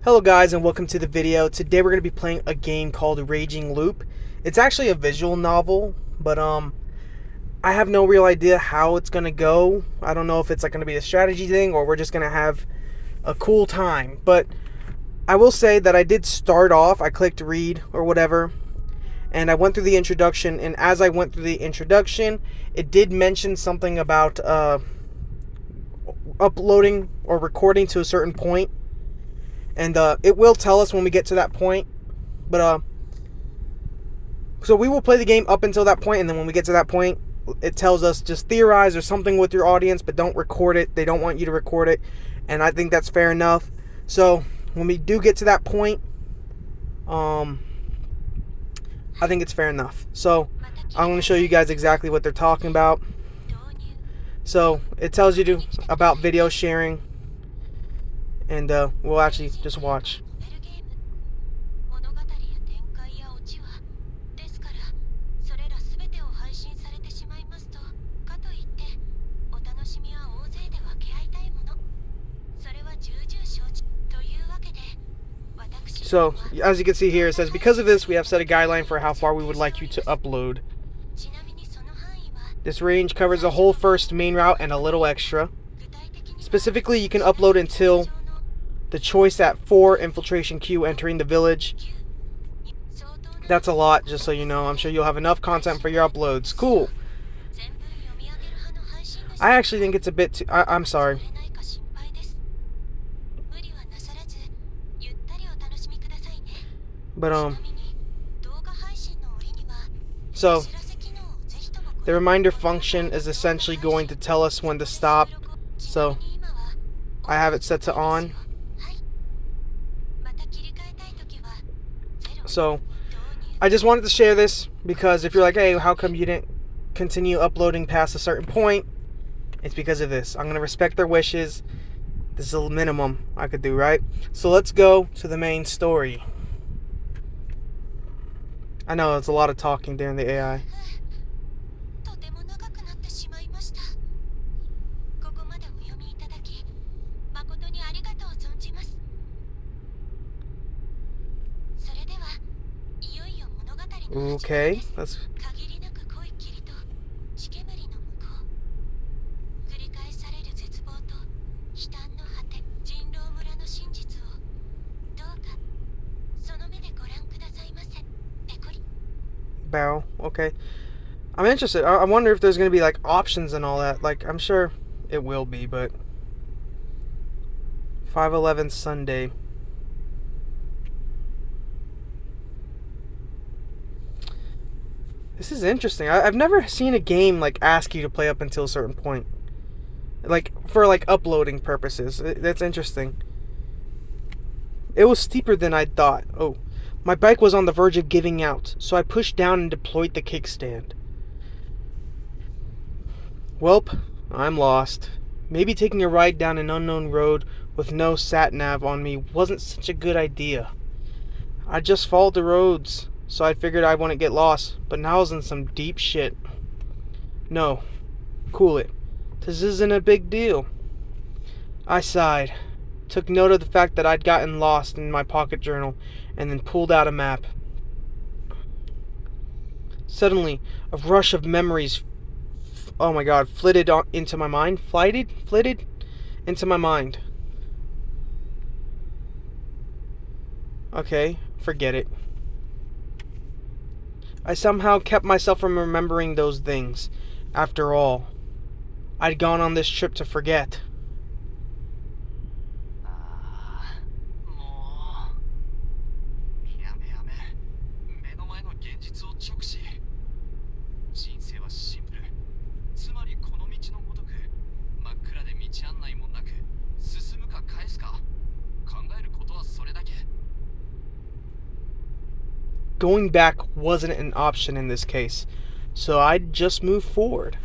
Hello guys and welcome to the video. Today we're going to be playing a game called Raging Loop. It's actually a visual novel, but I have no real idea how it's going to go. I don't know if it's like going to be a strategy thing or we're just going to have a cool time. But I will say that I did start off, I clicked read or whatever, and I went through the introduction, and as I went through the introduction, it did mention something about uploading or recording to a certain point. And it will tell us when we get to that point. But so we will play the game up until that point, and then when we get to that point, it tells us just theorize or something with your audience, but don't record it. They don't want you to record it, and I think that's fair enough. So when we do get to that point, I think it's fair enough. So I'm going to show you guys exactly what they're talking about. So it tells you about video sharing. And we'll actually just watch. So, as you can see here, it says, because of this, we have set a guideline for how far we would like you to upload. This range covers the whole first main route and a little extra. Specifically, you can upload until the choice at 4 infiltration queue entering the village. That's a lot, just so you know. I'm sure you'll have enough content for your uploads. Cool. I actually think it's a bit too... I'm sorry. But, so, the reminder function is essentially going to tell us when to stop. So, I have it set to on. So, I just wanted to share this because if you're like, hey, how come you didn't continue uploading past a certain point? It's because of this. I'm going to respect their wishes. This is the minimum I could do, right? So let's go to the main story. I know it's a lot of talking during the AI. Okay, let's... Bow, okay. I'm interested. I wonder if there's going to be like options and all that. Like, I'm sure it will be, but... 511 Sunday. This is interesting. I've never seen a game like ask you to play up until a certain point. Like, for like uploading purposes. That's interesting. It was steeper than I'd thought. Oh. My bike was on the verge of giving out, so I pushed down and deployed the kickstand. Welp, I'm lost. Maybe taking a ride down an unknown road with no sat-nav on me wasn't such a good idea. I just followed the roads, so I figured I wouldn't get lost, but now I was in some deep shit. No. Cool it. This isn't a big deal. I sighed, took note of the fact that I'd gotten lost in my pocket journal, and then pulled out a map. Suddenly, a rush of memories, flitted into my mind. Flitted into my mind. Okay, forget it. I somehow kept myself from remembering those things. After all, I'd gone on this trip to forget. Going back wasn't an option in this case, so I'd just move forward.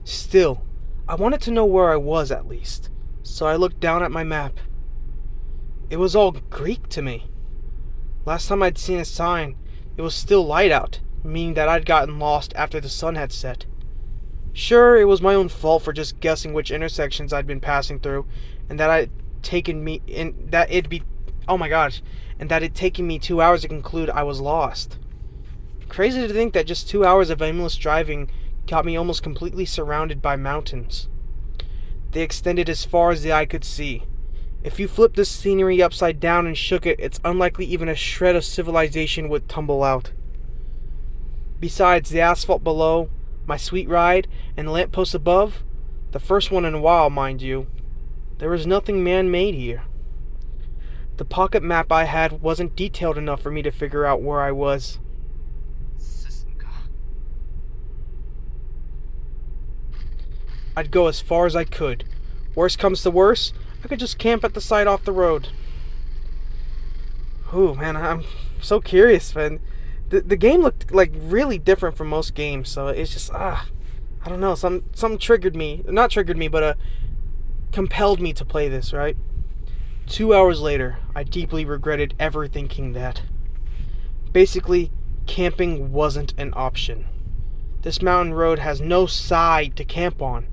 Still, I wanted to know where I was at least, so I looked down at my map. It was all Greek to me. Last time I'd seen a sign, it was still light out, meaning that I'd gotten lost after the sun had set. Sure, it was my own fault for just guessing which intersections I'd been passing through, and that it'd Oh my gosh. And that it'd taken me 2 hours to conclude I was lost. Crazy to think that just 2 hours of aimless driving got me almost completely surrounded by mountains. They extended as far as the eye could see. If you flipped this scenery upside down and shook it, it's unlikely even a shred of civilization would tumble out. Besides, the asphalt below, my sweet ride, and the lamppost above, the first one in a while, mind you, there was nothing man-made here. The pocket map I had wasn't detailed enough for me to figure out where I was. I'd go as far as I could. Worst comes to worst, I could just camp at the side off the road. Ooh, man, I'm so curious, man. The game looked like really different from most games, so it's just I don't know. Some triggered me, not triggered me, but compelled me to play this. Right. 2 hours later, I deeply regretted ever thinking that. Basically, camping wasn't an option. This mountain road has no side to camp on.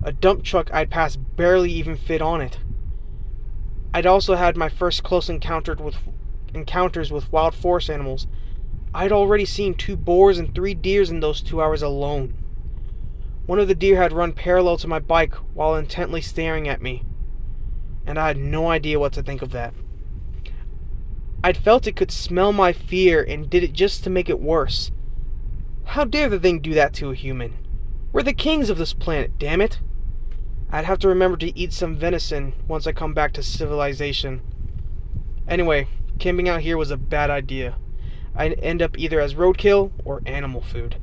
A dump truck I'd passed barely even fit on it. I'd also had my first close encounters with wild forest animals. I'd already seen 2 boars and 3 deers in those 2 hours alone. One of the deer had run parallel to my bike while intently staring at me, and I had no idea what to think of that. I'd felt it could smell my fear and did it just to make it worse. How dare the thing do that to a human? We're the kings of this planet, damn it! I'd have to remember to eat some venison once I come back to civilization. Anyway, camping out here was a bad idea. I'd end up either as roadkill or animal food.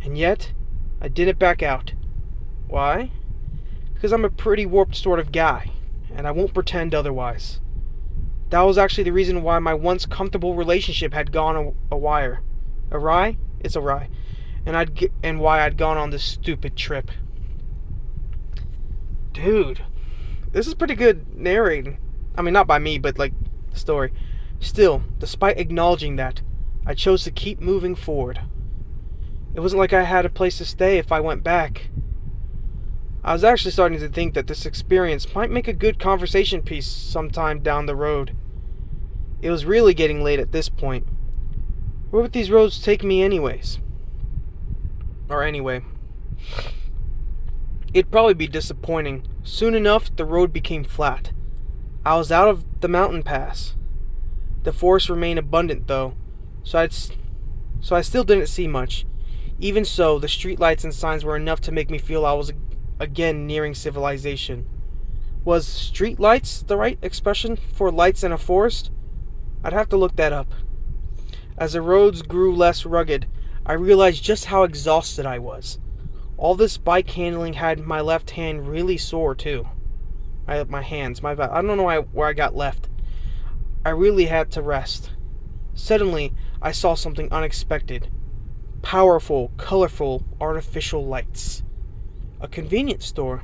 And yet, I didn't back out. Why? Because I'm a pretty warped sort of guy, and I won't pretend otherwise. That was actually the reason why my once comfortable relationship had gone awry. It's awry. And why I'd gone on this stupid trip. Dude, this is pretty good narrating. I mean, not by me, but like the story. Still, despite acknowledging that, I chose to keep moving forward. It wasn't like I had a place to stay if I went back. I was actually starting to think that this experience might make a good conversation piece sometime down the road. It was really getting late at this point. Where would these roads take me anyways? Or anyway. It'd probably be disappointing. Soon enough, the road became flat. I was out of the mountain pass. The forest remained abundant though, so I still didn't see much. Even so, the streetlights and signs were enough to make me feel I was again nearing civilization. Was streetlights the right expression for lights in a forest? I'd have to look that up. As the roads grew less rugged, I realized just how exhausted I was. All this bike handling had my left hand really sore too. My hands, my back. I don't know where I got left. I really had to rest. Suddenly, I saw something unexpected. Powerful, colorful, artificial lights. A convenience store.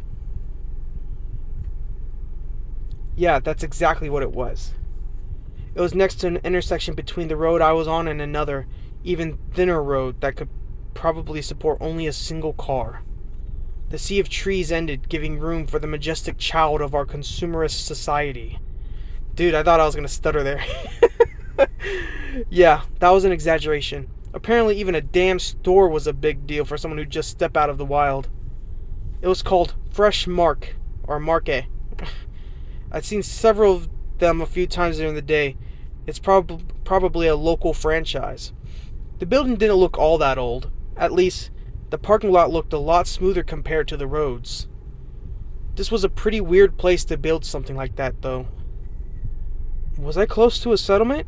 Yeah, that's exactly what it was. It was next to an intersection between the road I was on and another, even thinner road that could probably support only a single car. The sea of trees ended, giving room for the majestic child of our consumerist society. Dude, I thought I was going to stutter there. Yeah, that was an exaggeration. Apparently even a damn store was a big deal for someone who just stepped out of the wild. It was called Fresh Mark, or Marque. I'd seen several of them a few times during the day. It's probably a local franchise. The building didn't look all that old. At least, the parking lot looked a lot smoother compared to the roads. This was a pretty weird place to build something like that, though. Was I close to a settlement?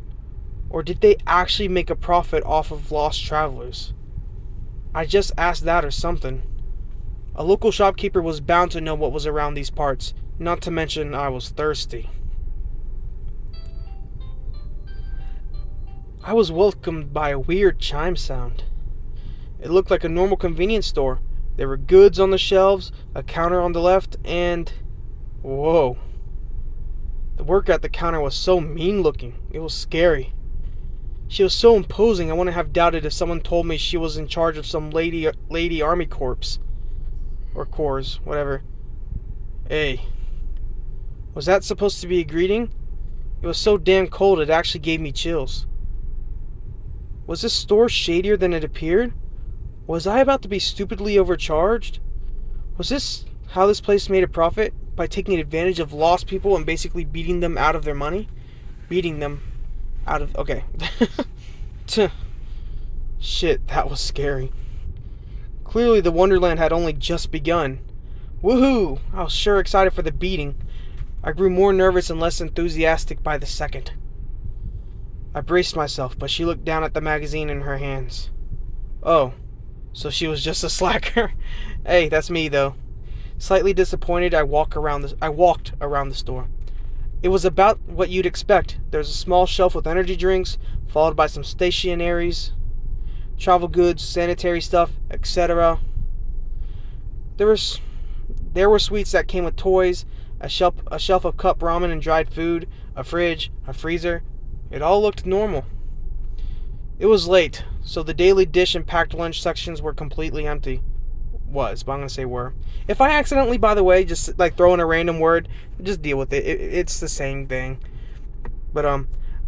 Or did they actually make a profit off of lost travelers? I just asked that or something. A local shopkeeper was bound to know what was around these parts, not to mention I was thirsty. I was welcomed by a weird chime sound. It looked like a normal convenience store. There were goods on the shelves, a counter on the left, and... Whoa. The worker at the counter was so mean looking. It was scary. She was so imposing I wouldn't have doubted if someone told me she was in charge of some lady army corps. Or corps, whatever. Hey. Was that supposed to be a greeting? It was so damn cold it actually gave me chills. Was this store shadier than it appeared? Was I about to be stupidly overcharged? Was this how this place made a profit? By taking advantage of lost people and basically beating them out of their money? Beating them out of... Okay. Shit, that was scary. Clearly the Wonderland had only just begun. Woohoo! I was sure excited for the beating. I grew more nervous and less enthusiastic by the second. I braced myself, but she looked down at the magazine in her hands. Oh, so she was just a slacker. Hey, that's me though. Slightly disappointed, I walked around the store. It was about what you'd expect. There's a small shelf with energy drinks, followed by some stationaries, travel goods, sanitary stuff, etc. There were sweets that came with toys, a shelf of cup ramen and dried food, a fridge, a freezer. It all looked normal. It was late, so the daily dish and packed lunch sections were completely empty. But I'm going to say were. If I accidentally, by the way, just like throw in a random word, just deal with it. It's the same thing. But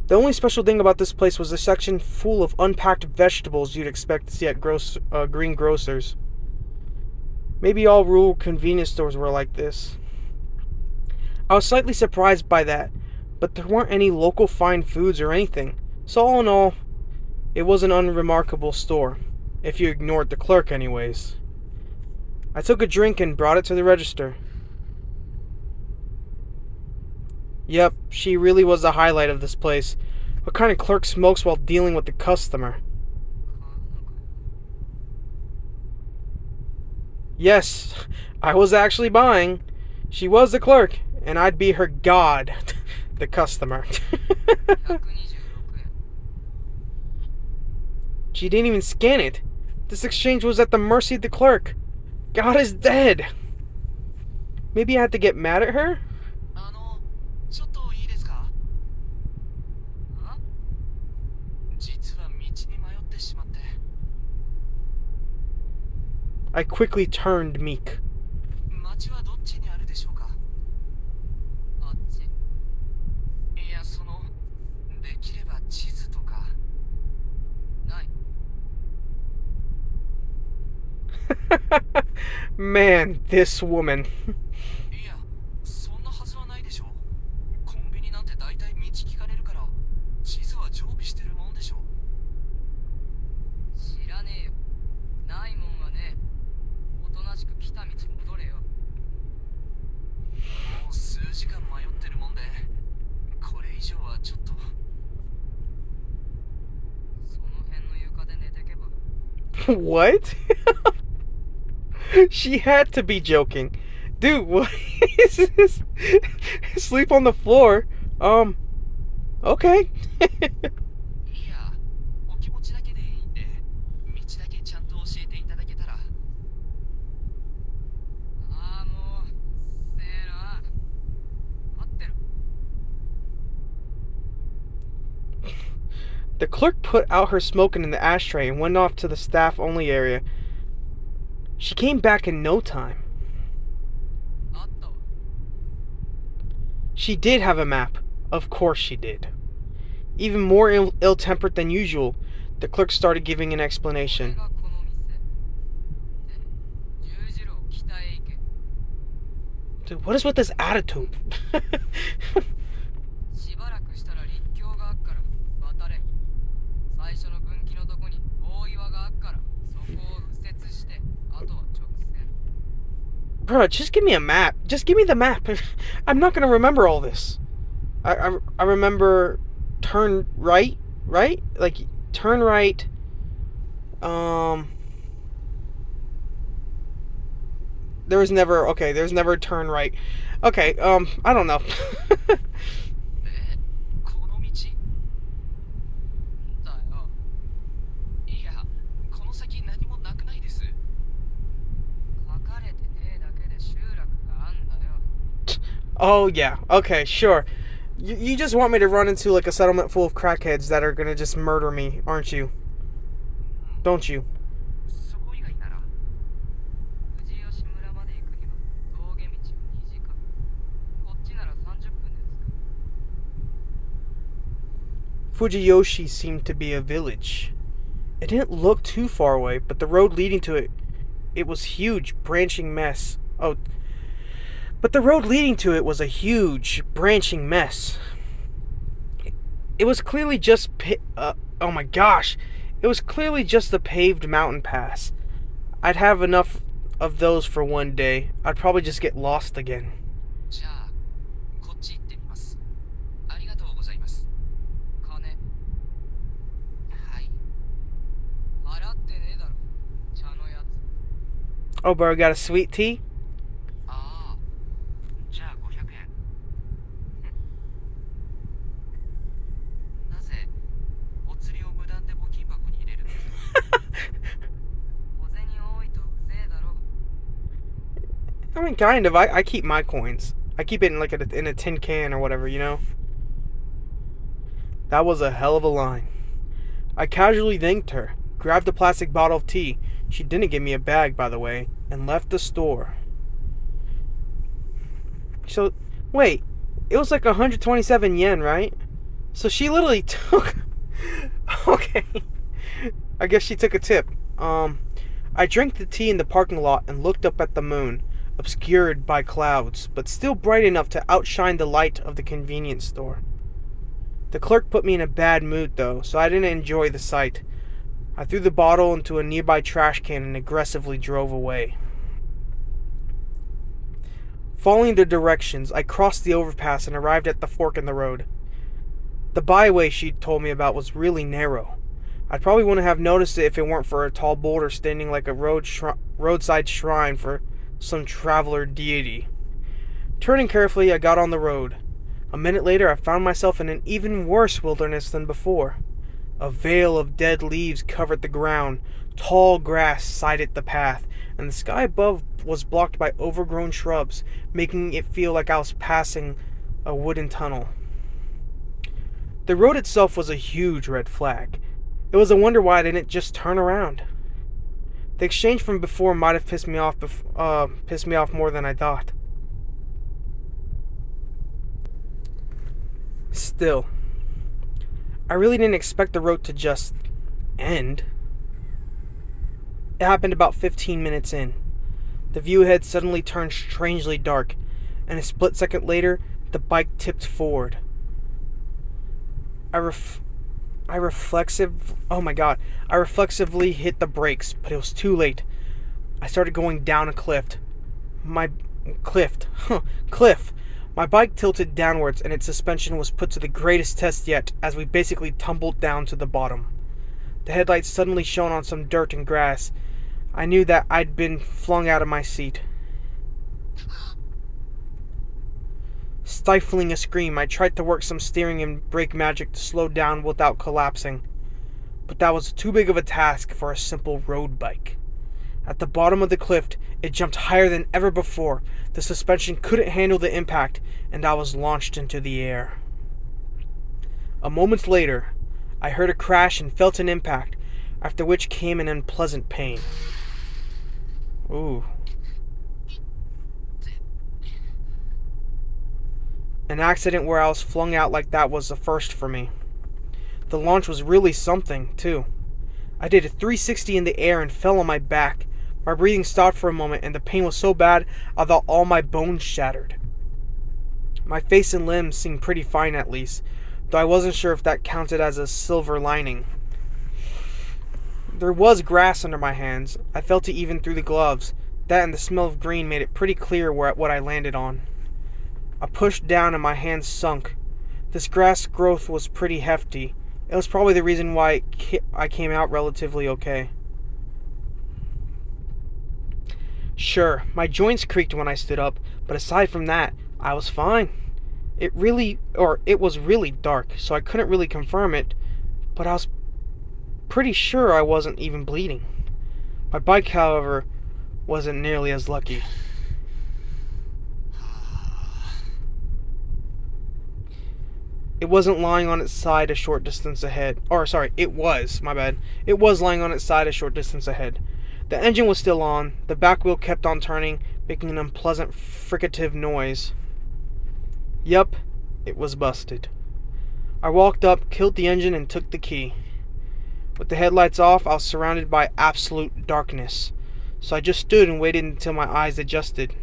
the only special thing about this place was a section full of unpacked vegetables you'd expect to see at green grocers. Maybe all rural convenience stores were like this. I was slightly surprised by that, but there weren't any local fine foods or anything. So all in all, it was an unremarkable store, if you ignored the clerk anyways. I took a drink and brought it to the register. Yep, she really was the highlight of this place. What kind of clerk smokes while dealing with the customer? Yes, I was actually buying. She was the clerk, and I'd be her god, the customer. She didn't even scan it. This exchange was at the mercy of the clerk. God is dead. Maybe I had to get mad at her? I quickly turned meek. Man, this woman. What? She had to be joking. Dude, what is this? Sleep on the floor? Okay. The clerk put out her smoking in the ashtray and went off to the staff-only area. She came back in no time. She did have a map. Of course she did. Even more ill-tempered than usual, the clerk started giving an explanation. Dude, what is with this attitude? Bro, just give me a map. Just give me the map. I'm not gonna remember all this. I remember turn right, right? Like turn right. There was never turn right. Okay, I don't know. Oh, yeah. Okay, sure. You just want me to run into, like, a settlement full of crackheads that are gonna just murder me, aren't you? Don't you? Fujiyoshi seemed to be a village. It didn't look too far away, but the road leading to it was huge, branching mess. But the road leading to it was a huge, branching mess. It was clearly just oh my gosh. It was clearly just a paved mountain pass. I'd have enough of those for one day. I'd probably just get lost again. Oh, bro, got a sweet tea? I mean, kind of. I keep my coins. I keep it in in a tin can or whatever, you know? That was a hell of a line. I casually thanked her, grabbed a plastic bottle of tea. She didn't give me a bag, by the way, and left the store. So, wait. It was like 127 yen, right? So she literally took... Okay. I guess she took a tip. I drank the tea in the parking lot and looked up at the moon, obscured by clouds, but still bright enough to outshine the light of the convenience store. The clerk put me in a bad mood, though, so I didn't enjoy the sight. I threw the bottle into a nearby trash can and aggressively drove away. Following the directions, I crossed the overpass and arrived at the fork in the road. The byway she'd told me about was really narrow. I probably wouldn't have noticed it if it weren't for a tall boulder standing like a roadside shrine for some traveler deity. Turning carefully, I got on the road. A minute later, I found myself in an even worse wilderness than before. A veil of dead leaves covered the ground, tall grass sided the path, and the sky above was blocked by overgrown shrubs, making it feel like I was passing a wooden tunnel. The road itself was a huge red flag. It was a wonder why I didn't just turn around. The exchange from before might have pissed me off more than I thought. Still, I really didn't expect the road to just end. It happened about 15 minutes in. The view ahead suddenly turned strangely dark, and a split second later, the bike tipped forward. I reflexively hit the brakes, but it was too late. I started going down a cliff. Cliff. My bike tilted downwards, and its suspension was put to the greatest test yet as we basically tumbled down to the bottom. The headlights suddenly shone on some dirt and grass. I knew that I'd been flung out of my seat. Stifling a scream, I tried to work some steering and brake magic to slow down without collapsing. But that was too big of a task for a simple road bike. At the bottom of the cliff, it jumped higher than ever before. The suspension couldn't handle the impact, and I was launched into the air. A moment later, I heard a crash and felt an impact, after which came an unpleasant pain. Ooh. An accident where I was flung out like that was a first for me. The launch was really something, too. I did a 360 in the air and fell on my back. My breathing stopped for a moment, and the pain was so bad I thought all my bones shattered. My face and limbs seemed pretty fine at least, though I wasn't sure if that counted as a silver lining. There was grass under my hands. I felt it even through the gloves. That and the smell of green made it pretty clear what I landed on. I pushed down and my hands sunk. This grass growth was pretty hefty. It was probably the reason why I came out relatively okay. Sure, my joints creaked when I stood up, but aside from that, I was fine. It was really dark, so I couldn't really confirm it, but I was pretty sure I wasn't even bleeding. My bike, however, wasn't nearly as lucky. It wasn't lying on its side a short distance ahead. It was, my bad. It was lying on its side a short distance ahead. The engine was still on. The back wheel kept on turning, making an unpleasant fricative noise. Yup, it was busted. I walked up, killed the engine, and took the key. With the headlights off, I was surrounded by absolute darkness, so I just stood and waited until my eyes adjusted.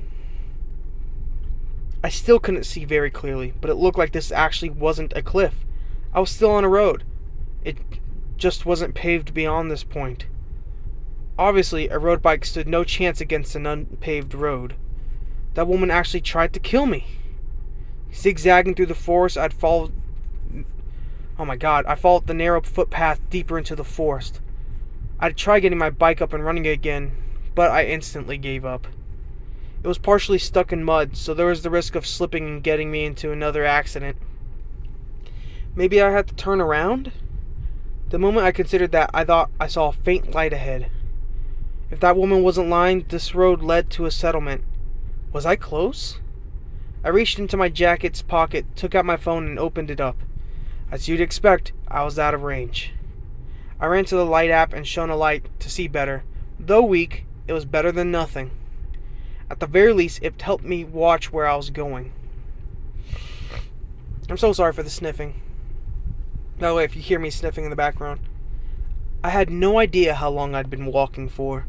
I still couldn't see very clearly, but it looked like this actually wasn't a cliff. I was still on a road. It just wasn't paved beyond this point. Obviously, a road bike stood no chance against an unpaved road. That woman actually tried to kill me. Zigzagging through the forest, I followed the narrow footpath deeper into the forest. I'd try getting my bike up and running again, but I instantly gave up. It was partially stuck in mud, so there was the risk of slipping and getting me into another accident. Maybe I had to turn around? The moment I considered that, I thought I saw a faint light ahead. If that woman wasn't lying, this road led to a settlement. Was I close? I reached into my jacket's pocket, took out my phone, and opened it up. As you'd expect, I was out of range. I ran to the light app and shone a light to see better. Though weak, it was better than nothing. At the very least, it helped me watch where I was going. I'm so sorry for the sniffing. By the way, if you hear me sniffing in the background, I had no idea how long I'd been walking for.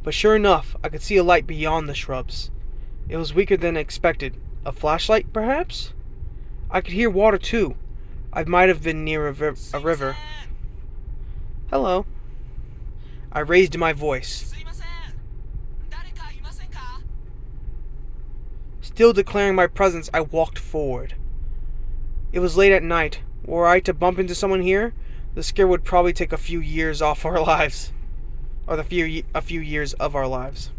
But sure enough, I could see a light beyond the shrubs. It was weaker than expected. A flashlight, perhaps? I could hear water, too. I might have been near a river. Hello. I raised my voice. Still declaring my presence, I walked forward. It was late at night. Were I to bump into someone here, the scare would probably take a few years off our lives. Or a few years of our lives.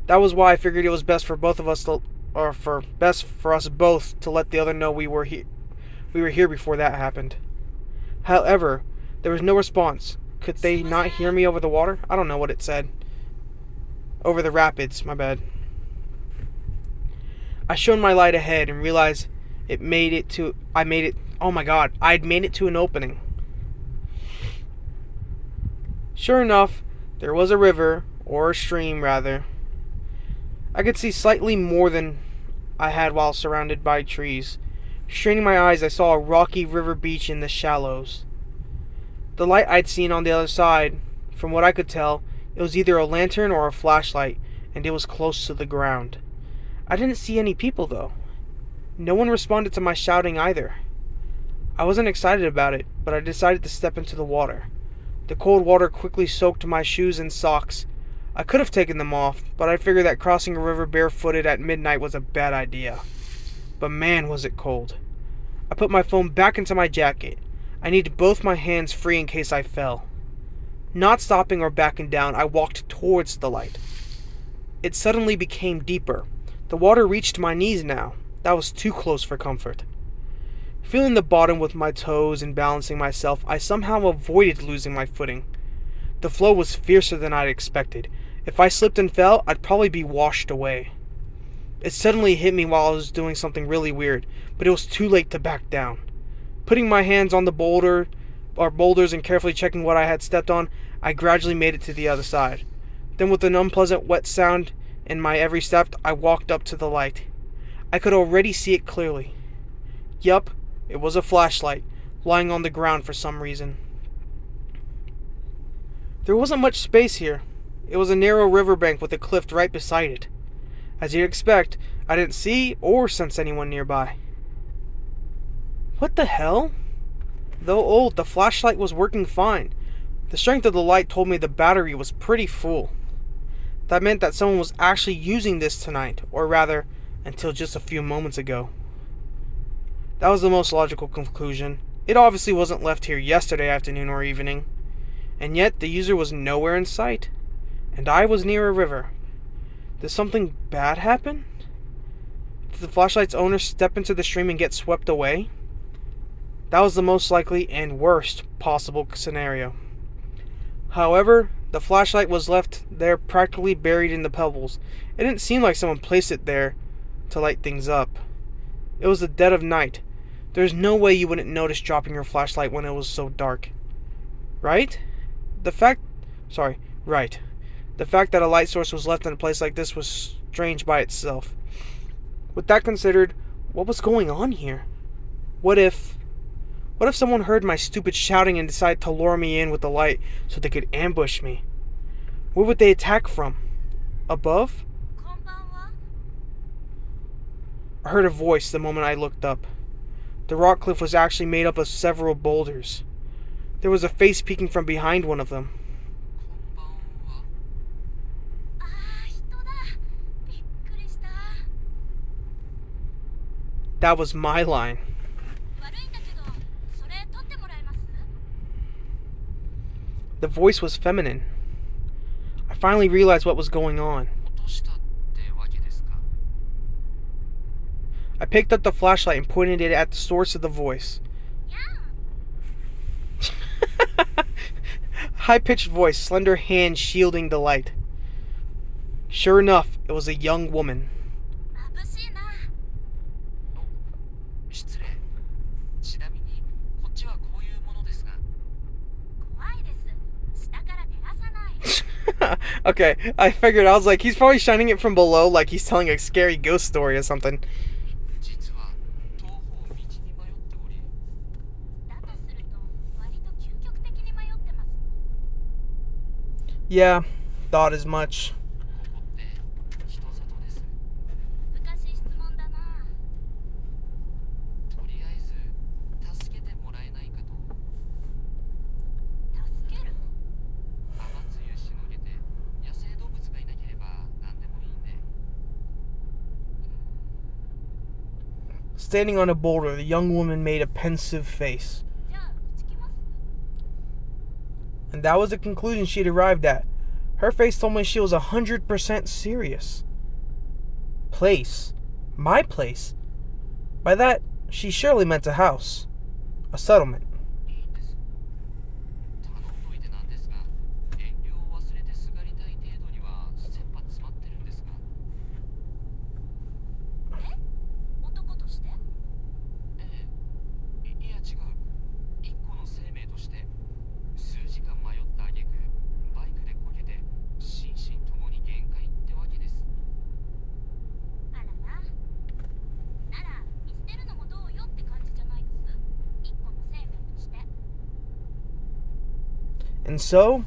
That was why I figured it was best for both of us best for us both to let the other know we were here before that happened. However, there was no response. Could they not hear me over the water? I don't know what it said. Over the rapids, my bad. I shone my light ahead and realized I'd made it to an opening. Sure enough, there was a river, or a stream rather. I could see slightly more than I had while surrounded by trees. Straining my eyes, I saw a rocky river beach in the shallows. The light I'd seen on the other side, from what I could tell, it was either a lantern or a flashlight, and it was close to the ground. I didn't see any people, though. No one responded to my shouting either. I wasn't excited about it, but I decided to step into the water. The cold water quickly soaked my shoes and socks. I could have taken them off, but I figured that crossing a river barefooted at midnight was a bad idea. But man, was it cold. I put my phone back into my jacket. I needed both my hands free in case I fell. Not stopping or backing down, I walked towards the light. It suddenly became deeper. The water reached my knees now. That was too close for comfort. Feeling the bottom with my toes and balancing myself, I somehow avoided losing my footing. The flow was fiercer than I'd expected. If I slipped and fell, I'd probably be washed away. It suddenly hit me while I was doing something really weird, but it was too late to back down. Putting my hands on the boulders and carefully checking what I had stepped on, I gradually made it to the other side. Then with an unpleasant wet sound in my every step, I walked up to the light. I could already see it clearly. Yup, it was a flashlight, lying on the ground for some reason. There wasn't much space here. It was a narrow riverbank with a cliff right beside it. As you'd expect, I didn't see or sense anyone nearby. What the hell? Though old, the flashlight was working fine. The strength of the light told me the battery was pretty full. That meant that someone was actually using this tonight, or rather, until just a few moments ago. That was the most logical conclusion. It obviously wasn't left here yesterday afternoon or evening. And yet, the user was nowhere in sight. And I was near a river. Did something bad happen? Did the flashlight's owner step into the stream and get swept away? That was the most likely and worst possible scenario. However, the flashlight was left there practically buried in the pebbles. It didn't seem like someone placed it there to light things up. It was the dead of night. There's no way you wouldn't notice dropping your flashlight when it was so dark. Right? The fact that a light source was left in a place like this was strange by itself. With that considered, what was going on here? What if... What if someone heard my stupid shouting and decided to lure me in with the light so they could ambush me? Where would they attack from? Above? こんばんは。 I heard a voice the moment I looked up. The rock cliff was actually made up of several boulders. There was a face peeking from behind one of them. こんばんは。ああ、人だ。びっくりした。That was my line. 悪いんだけど、それ取ってもらえます？ The voice was feminine. I finally realized what was going on. 落としたってわけですか？ I picked up the flashlight and pointed it at the source of the voice. やん。 High-pitched voice, slender hand shielding the light. Sure enough, it was a young woman. 眩しいな。お、失礼。ちなみに、こっちはこういうものですが。怖いです。下から照らさない。Okay, I figured. I was like, he's probably shining it from below, like he's telling a scary ghost story or something. 実は東方道に迷っており。だとすると、割と究極的に迷ってます。 Yeah, thought as much. ここって人里です。難しい質問だな。とりあえず助けてもらえないかと。助ける？雨露しのげて野生動物がいなければ何でもいいんで。 Standing on a boulder, the young woman made a pensive face. じゃあ、うち来ます？ And that was the conclusion she'd arrived at. Her face told me she was 100% serious. Place. My place. By that, she surely meant a house. A settlement. いいんです。頼んどいてなんですが、遠慮を忘れてすがりたい程度には切羽詰まってるんですが。え？男として？ええ。いや違う。一個の生命として。数時間迷った挙句、バイクでこけて心身ともに限界ってわけです。あらら。なら見捨てるのもどうよって感じじゃないです？一個の生命として。 And so,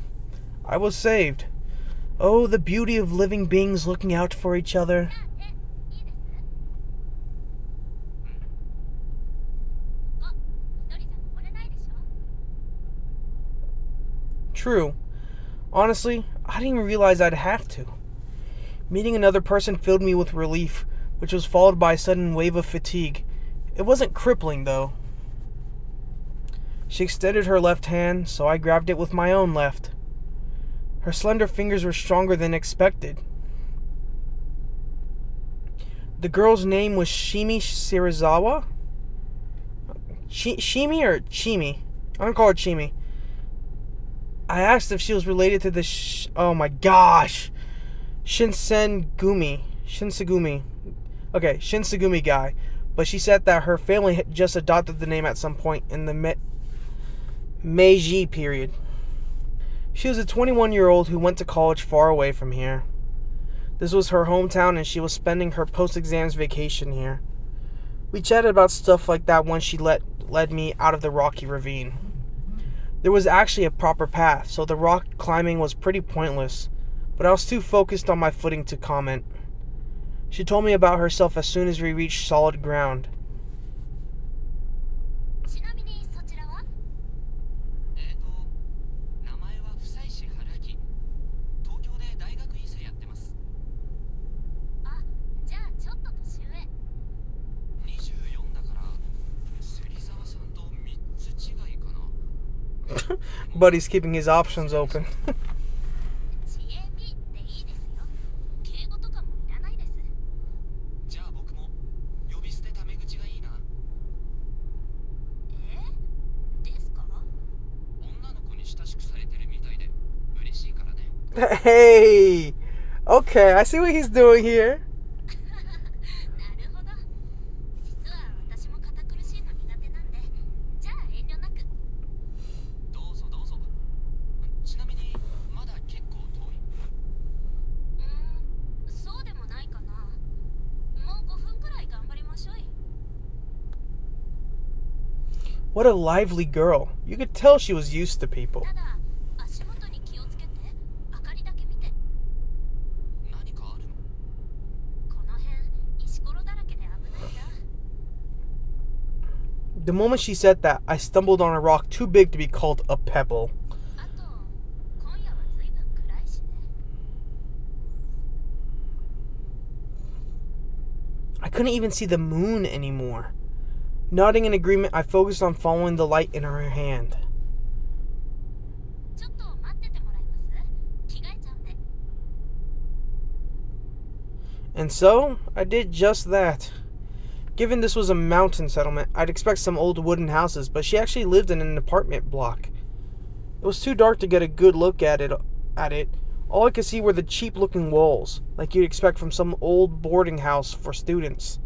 I was saved. Oh, the beauty of living beings looking out for each other. じゃあね、いいです？ここ、一人じゃ登れないでしょ？ True. Honestly, I didn't even realize I'd have to. Meeting another person filled me with relief, which was followed by a sudden wave of fatigue. It wasn't crippling, though. She extended her left hand, so I grabbed it with my own left. Her slender fingers were stronger than expected. The girl's name was Shimi Shirazawa? Shimi or Chimi? I'm gonna call her Chimi. I asked if she was related to the oh my gosh, Shinsengumi. Okay, Shinsengumi guy. But she said that her family had just adopted the name at some point in the Meiji period. She was a 21-year-old who went to college far away from here. This was her hometown and she was spending her post-exams vacation here. We chatted about stuff like that when she led me out of the rocky ravine. There was actually a proper path, so the rock climbing was pretty pointless, but I was too focused on my footing to comment. She told me about herself as soon as we reached solid ground. ちなみにそちらは？名前は久石春明。東京で大学院生やってます。あ、じゃあちょっと年上。24だから、芹沢さんと3つ違いかな。 But he's keeping his options open. 知恵みでいいですよ。敬語とかもいらないです。じゃあ僕も呼び捨てタメ口がいいな。ですか？女の子に親しくされてるみたいで嬉しいからね。Hey! Okay, I see what he's doing here. なるほど。実は私も堅苦しいの苦手なんで、じゃあ遠慮なく。どうぞどうぞ。ちなみにまだ結構遠い？そうでもないかな。もう5分くらい頑張りましょう。What a lively girl. You could tell she was used to people. ただ足元に気をつけて。明かりだけ見て。何かあるの？この辺石ころだらけで危ないんだ。 The moment she said that, I stumbled on a rock too big to be called a pebble. あと今夜はずいぶん暗いしね。 I couldn't even see the moon anymore. Nodding in agreement, I focused on following the light in her hand. ちょっと待っててもらえます？着替えちゃうんで。 And so, I did just that. Given this was a mountain settlement, I'd expect some old wooden houses, but she actually lived in an apartment block. It was too dark to get a good look at it. All I could see were the cheap-looking walls, like you'd expect from some old boarding house for students.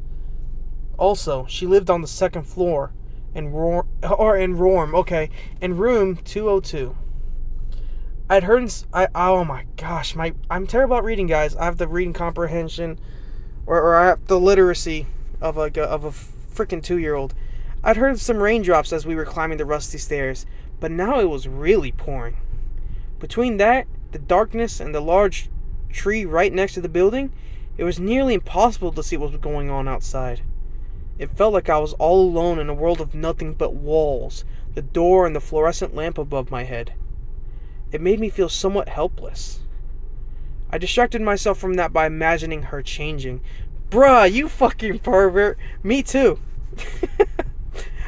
Also, she lived on the second floor, in room 202. I'd heard, oh my gosh, I'm terrible at reading, guys. I have the reading comprehension, or I have the literacy of a freaking 2-year-old. I'd heard some raindrops as we were climbing the rusty stairs, but now it was really pouring. Between that, the darkness, and the large tree right next to the building, it was nearly impossible to see what was going on outside. It felt like I was all alone in a world of nothing but walls, the door, and the fluorescent lamp above my head. It made me feel somewhat helpless. I distracted myself from that by imagining her changing. Bruh, you fucking pervert. Me too.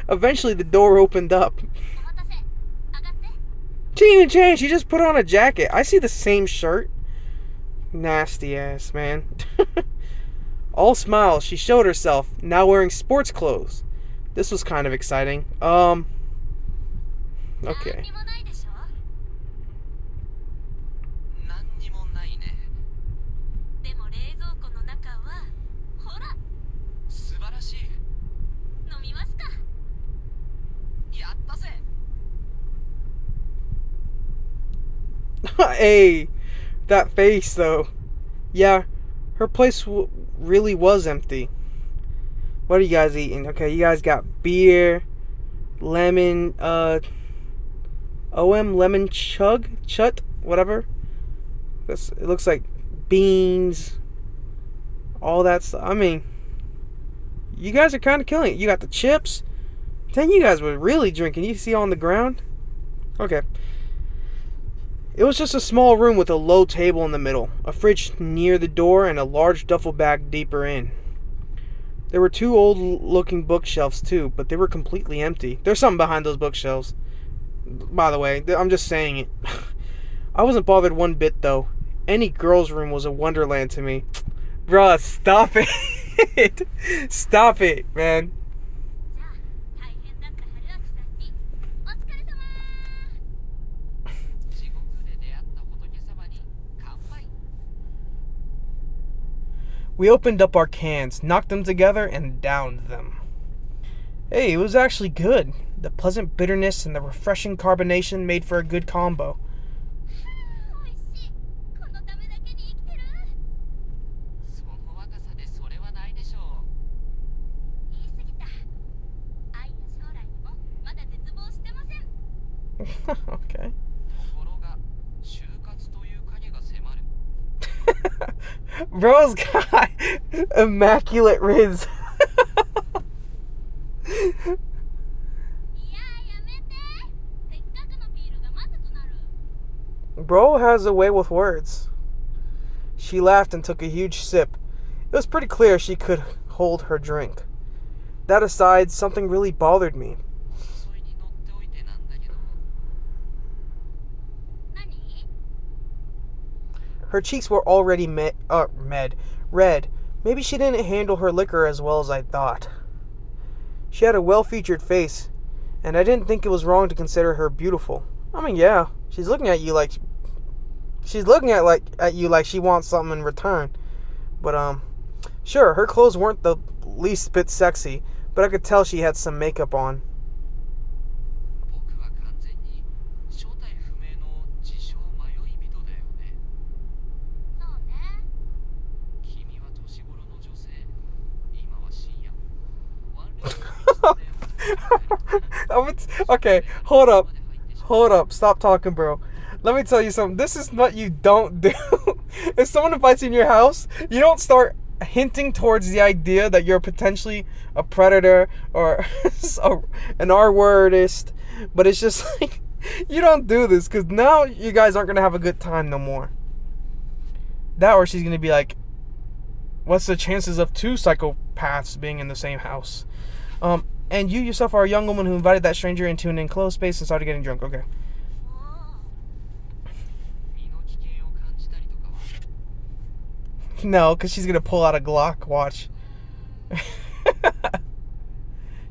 Eventually the door opened up. お待たせ。上がって。 She didn't even change. She just put on a jacket. I see the same shirt. Nasty ass, man. All smiles, she showed herself, now wearing sports clothes. This was kind of exciting. Okay. 何にもないでしょ。何にもないね。でも冷蔵庫の中はほら素晴らしい。飲みますか。やったぜ。 Hey, that face though. Yeah, her place really was empty. What are you guys eating? Okay, you guys got beer, lemon, lemon chut, whatever. It looks like beans, all that stuff. I mean, you guys are kind of killing it. You got the chips. Then you guys were really drinking. You see on the ground? Okay. It was just a small room with a low table in the middle, a fridge near the door, and a large duffel bag deeper in. There were 2 old-looking bookshelves, too, but they were completely empty. There's something behind those bookshelves. By the way, I'm just saying it. I wasn't bothered one bit, though. Any girl's room was a wonderland to me. Bruh, stop it. Stop it, man. じゃあ大変だった春明さんにお疲れ様。地獄で出会った仏様に乾杯。 We opened up our cans, knocked them together, and downed them. Hey, it was actually good. The pleasant bitterness and the refreshing carbonation made for a good combo. おいしい。このためだけに生きてる。その若さでそれはないでしょ言い過ぎた。愛や将来にもまだ絶望してません。 Okay. う。ところが就活という影が迫る。 Bro's got immaculate riz. いややめて。せっかくのビールがまずくなる。 Bro has a way with words. She laughed and took a huge sip. It was pretty clear she could hold her drink. That aside, something really bothered me. 誘いに乗っておいてなんだけど。何？ Her cheeks were already red. Maybe she didn't handle her liquor as well as I thought. She had a well-featured face, and I didn't think it was wrong to consider her beautiful. I mean, yeah, she's looking at you like she wants something in return. But sure, her clothes weren't the least bit sexy, but I could tell she had some makeup on. 僕は完全に正体不明の自称迷い人だよね。そうね。君は年頃の女性。今は深夜。ワンルームの下で Okay, hold up. Hold up. Stop talking, bro. Let me tell you something. This is what you don't do. If someone invites you in your house, you don't start hinting towards the idea that you're potentially a predator or an R-wordist. But it's just like, you don't do this because now you guys aren't going to have a good time no more. That or she's going to be like, what's the chances of two psychopaths being in the same house? And you yourself are a young woman who invited that stranger into an enclosed space and started getting drunk. Okay. 身の危険を感じたりとかは No, because she's going to pull out a Glock. Watch.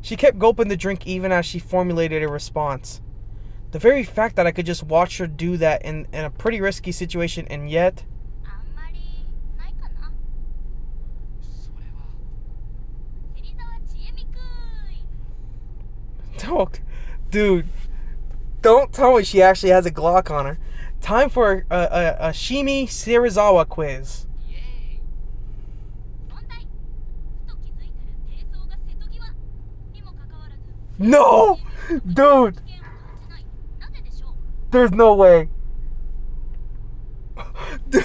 She kept gulping the drink even as she formulated a response. The very fact that I could just watch her do that in a pretty risky situation, and yet... あんまりないかな。それは 芹沢千恵美くい。 Dude, don't tell me she actually has a Glock on her. Time for a Shimi Serizawa quiz. イエーイ問題。ふと気づいたら低層が瀬戸際にもかかわらず。 No! Dude, 危険を感じない。なぜでしょう。 there's no way. Dude,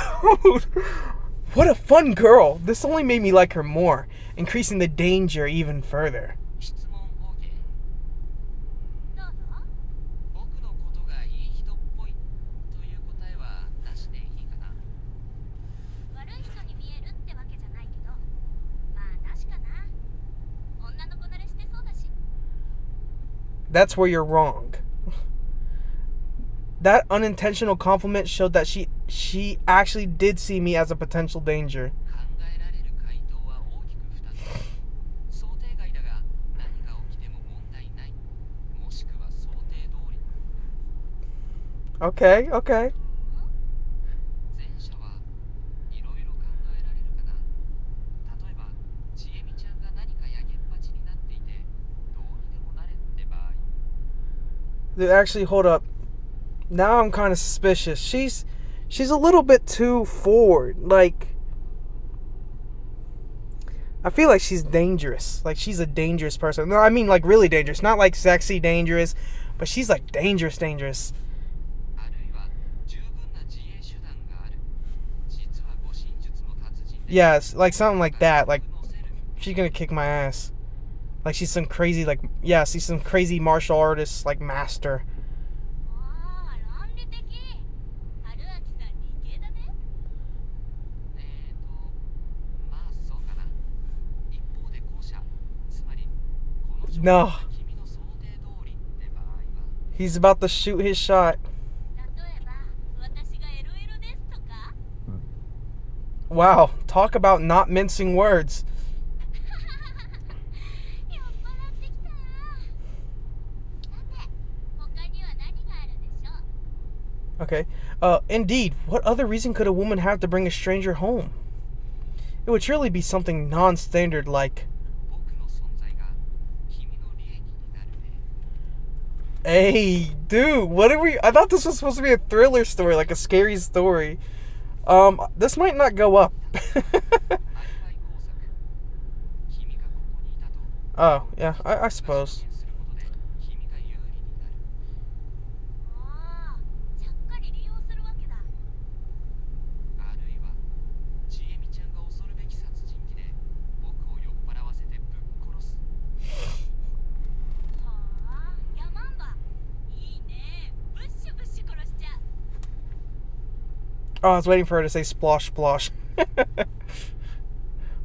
what a fun girl. This only made me like her more, increasing the danger even further. 質問 OK どうぞ。僕のことがいい人っぽいという答えは出していいかな悪い人に見えるってわけじゃないけど、まあ確かな。女の子慣れしてそうだし。 That's where you're wrong. That unintentional compliment showed that she actually did see me as a potential danger. 考えられる回答は大きく2つ想定外だが何が起きても問題ないもしくは想定通り Okay, okay. 前者はいろいろ考えられるかな例えばちえみちゃんが何かやげっぱちになっていてどうにでもなれって場合 Actually, hold up. Now I'm kind of suspicious. She's a little bit too forward. Like, I feel like she's dangerous. Like, she's a dangerous person. No, I mean, like, really dangerous. Not like sexy dangerous, but she's like dangerous. あるいは十分な自衛手段がある実は護身術の達人で Yes, like something like that. Like, 乗せる she's gonna kick my ass. Like, she's some crazy, like, yeah, she's some crazy martial artist, like, master. ああ、論理的。春秋さん理系だね。まあそうかな一方で後者つまりこの状況 No. が君の想定通りって場合は He's about to shoot his shot. 例えば、私がエロエロですとか。 Wow, talk about not mincing words. 酔っ払ってきたな。さて、他には何があるでしょう。 Okay. Indeed, what other reason could a woman have to bring a stranger home? It would surely be something non-standard like, 僕の存在が君の利益になるね hey, dude, what are we... I thought this was supposed to be a thriller story, like a scary story. This might not go up. アリバイ工作君がここにいたと Oh, yeah, I suppose. 証言することで君が有利になるああ、ちゃっかり利用するわけだ。あるいはちえみちゃんが恐るべき殺人鬼で僕を酔っ払わせてぶっ殺すはあ、ヤマンバ。いいね。ブッシュブッシュ殺しちゃう。 Oh, I was waiting for her to say splosh splosh.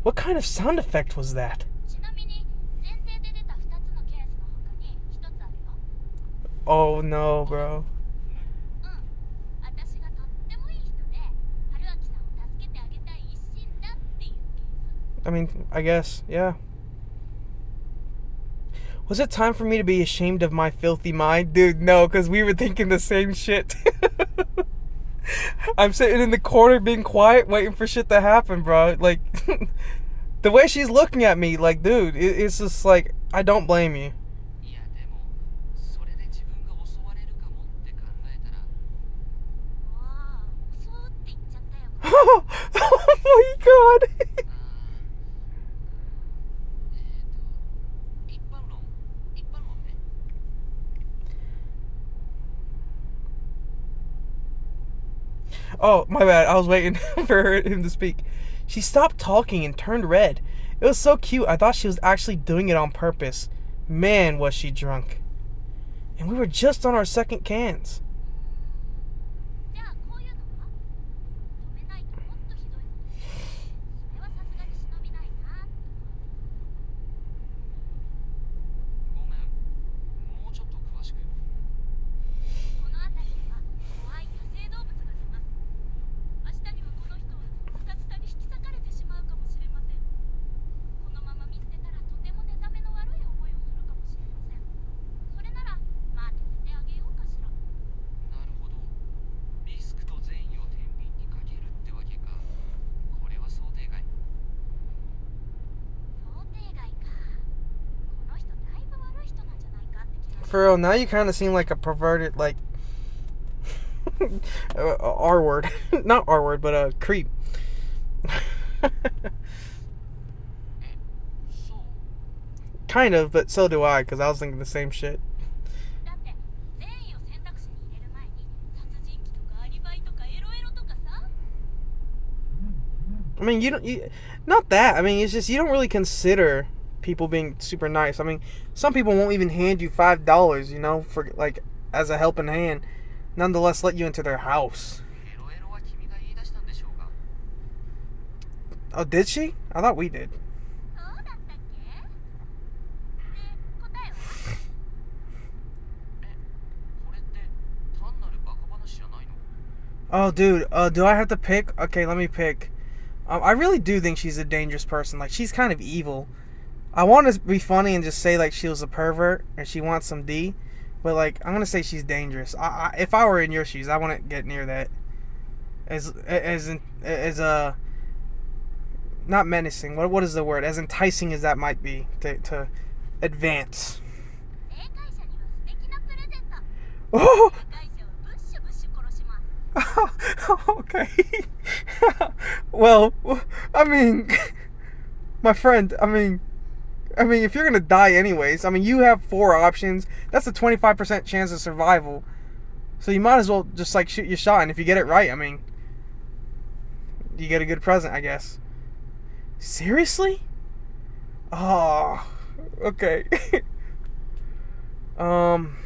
What kind of sound effect was that? ちなみに、前提で出た2つのケースの他に1つあるよ。 Oh, no, bro. うん。私がとってもいい人で、春秋さんを助けてあげたい一心だっていうケース。 I mean, I guess, yeah. Was it time for me to be ashamed of my filthy mind? Dude, no, because we were thinking the same shit. I'm sitting in the corner being quiet, waiting for shit to happen, bro. Like, the way she's looking at me, like, dude, it's just like, I don't blame you. いやでもそれで自分が襲われるかもって考えたらああ、そうって言っちゃったよ。Oh my god. 一般論ね Oh, my bad. I was waiting for him to speak. She stopped talking and turned red. It was so cute. I thought she was actually doing it on purpose. Man, was she drunk. And we were just on our second cans. じゃあこういうのは止めないともっとひどいことそれはさすがに忍びないなごめん、もうちょっと詳しく。この辺りでは怖い野生動物が出ます明日にはこの人はムカツタに引き裂かれてしまうかもしれませんこのまま見捨てたらとても寝覚めの悪い思いをするかもしれませんそれならまあ止めてあげようかしらなるほど。リスクと善意を天秤にかけるってわけか。これは想定外。想定外かこの人だいぶ悪い人なんじゃないかって気が For real, now you kind of seem like a perverted, like, R word. Not R word, but a creep. そう。 Kind of, but so do I, because I was thinking the same shit. だって善意を選択肢に入れる前に殺人鬼とかアリバイとかエロエロとかさ I mean, not that. I mean, it's just you don't really consider people being super nice. I mean, some people won't even hand you $5, you know, for like as a helping hand. Nonetheless, let you into their house. エロエロは君が言い出したんでしょうが。 Oh, did she? I thought we did. そうだったっけで答えはこれって単なるバカ話じゃないの？ Oh, dude. Do I have to pick? Okay, let me pick. I really do think she's a dangerous person. Like, she's kind of evil. I want to be funny and just say like she was a pervert and she wants some D, but like I'm gonna say she's dangerous. If I were in your shoes, I wouldn't get near that. As not menacing. What is the word? As enticing as that might be to advance. 正解者には素敵なプレゼント Oh, 正解者をブッシュブッシュ殺します okay. Well, I mean, my friend. I mean, if you're gonna die anyways, I mean, you have 4 options. That's a 25% chance of survival. So you might as well just like shoot your shot, and if you get it right, I mean, you get a good present, I guess. Seriously? Oh, okay. I'm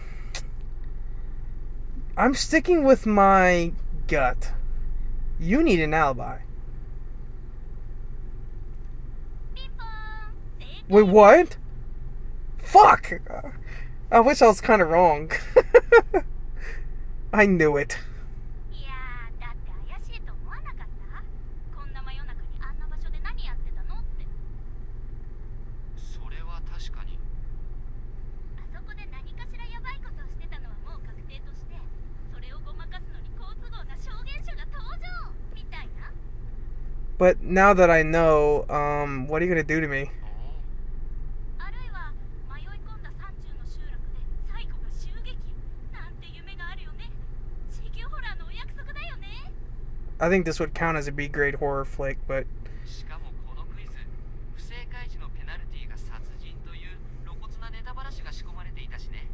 sticking with my gut. You need an alibi. ピンポーン正解 Wait, what? Fuck! I wish I was kind of wrong. I knew it. いやーだって怪しいと思わなかったこんな真夜中にあんな場所で何やってたのってそれは確かに。あそこで何かしらやばいことをしてたのはもう確定としてそれをごまかすのに好都合な証言者が登場みたいな But now that I know, what are you gonna do to me? あるいは迷い込んだ山中の集落で最後が襲撃なんて夢があるよね C 級ホラーのお約束だよね I think this would count as a B-grade horror flick, but しかもこのクイズ、不正解時のペナルティが殺人という露骨なネタばらしが仕込まれていたしね。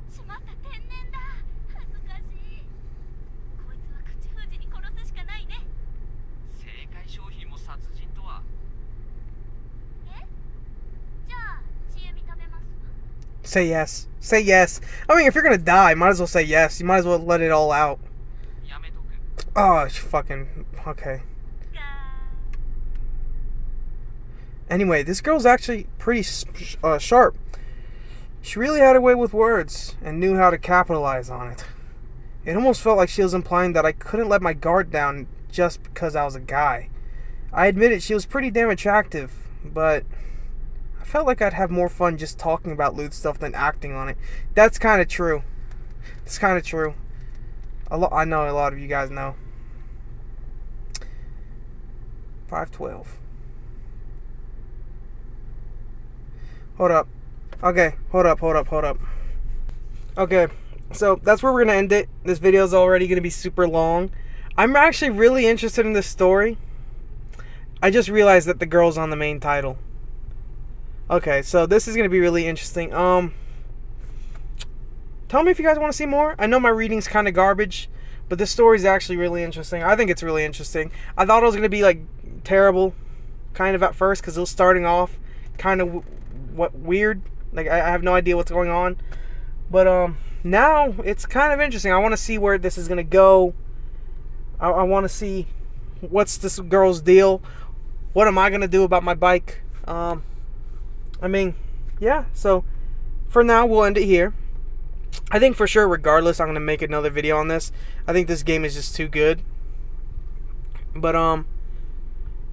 しまった天然だ恥ずかしいこいつは口封じに殺すしかないね正解商品も殺人とは。えじゃあちえみ食べます say yes. Say yes. I mean, if you're gonna die, might as well say yes. You might as well let it all out. やめとく。 Oh, fucking... Okay. が Anyway, this girl's actually pretty sharp. She really had a way with words and knew how to capitalize on it. It almost felt like she was implying that I couldn't let my guard down just because I was a guy. I admitted she was pretty damn attractive, but I felt like I'd have more fun just talking about lewd stuff than acting on it. That's kind of true. It's kind of true. I know a lot of you guys know. 512. Hold up. Okay, hold up. Okay, so that's where we're going to end it. This video is already going to be super long. I'm actually really interested in this story. I just realized that the girl's on the main title. Okay, so this is going to be really interesting. Tell me if you guys want to see more. I know my reading's kind of garbage, But this story is actually really interesting. I think it's really interesting. I thought it was going to be like terrible kind of at first because it was starting off kind of weird. Like I have no idea what's going on. But now it's kind of interesting. I want to see where this is going to go. I want to see what's this girl's deal. What am I going to do about my bike? I mean, yeah. So for now, we'll end it here. I think for sure, regardless, I'm going to make another video on this. I think this game is just too good. But I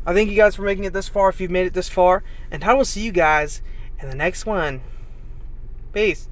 thank you guys for making it this far, if you've made it this far. And I will see you guys in the next one. Peace.